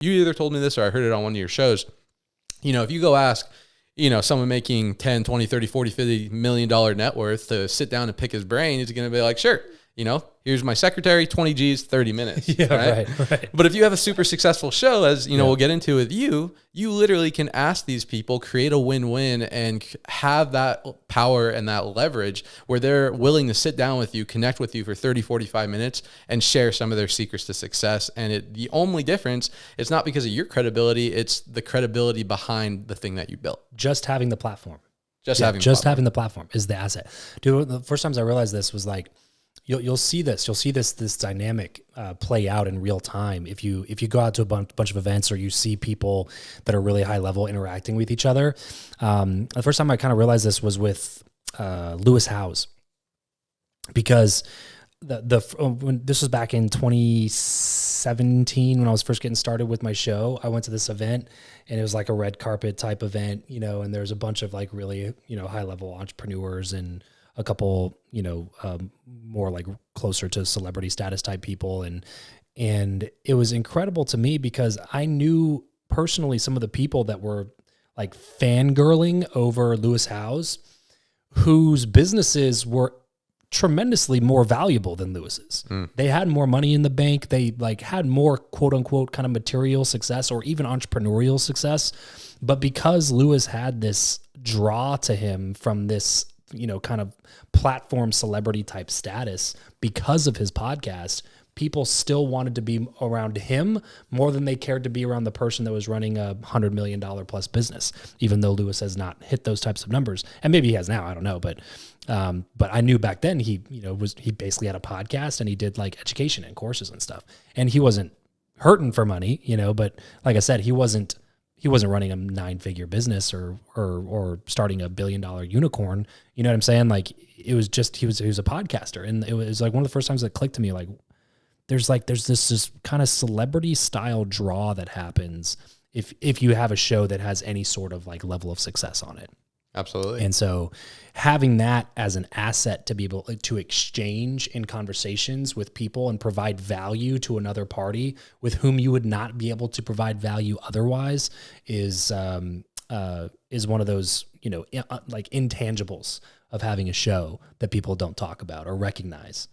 You either told me this or I heard it on one of your shows. If you go ask, someone making 10, 20, 30, 40, $50 million net worth to sit down and pick his brain, he's going to be like, sure, here's my secretary, 20 G's, 30 minutes. Yeah, right. But if you have a super successful show, as we'll get into with you literally can ask these people, create a win-win, and have that power and that leverage where they're willing to sit down with you, connect with you for 30, 45 minutes and share some of their secrets to success. And the only difference, it's not because of your credibility, it's the credibility behind the thing that you built. Just having the platform. Having the platform is the asset. Dude, the first times I realized this was like, You'll see this dynamic play out in real time if you go out to a bunch of events or you see people that are really high level interacting with each other. The first time I kind of realized this was with Lewis Howes, because when this was back in 2017 when I was first getting started with my show. I went to this event and it was like a red carpet type event, and there's a bunch of like really high level entrepreneurs and a couple, more like closer to celebrity status type people. And it was incredible to me because I knew personally some of the people that were like fangirling over Lewis Howes, whose businesses were tremendously more valuable than Lewis's. They had more money in the bank. They like had more quote unquote kind of material success or even entrepreneurial success. But because Lewis had this draw to him from this, kind of platform celebrity type status because of his podcast, people still wanted to be around him more than they cared to be around the person that was running a $100 million plus business, even though Lewis has not hit those types of numbers. And maybe he has now, I don't know. But I knew back then he basically had a podcast and he did like education and courses and stuff. And he wasn't hurting for money, but like I said, he wasn't running a 9-figure business or starting a $1 billion unicorn. You know what I'm saying? Like it was just, he was a podcaster. And it was like one of the first times that clicked to me, like there's this kind of celebrity style draw that happens if you have a show that has any sort of like level of success on it. Absolutely. And so having that as an asset to be able to exchange in conversations with people and provide value to another party with whom you would not be able to provide value otherwise is one of those, like intangibles of having a show that people don't talk about or recognize.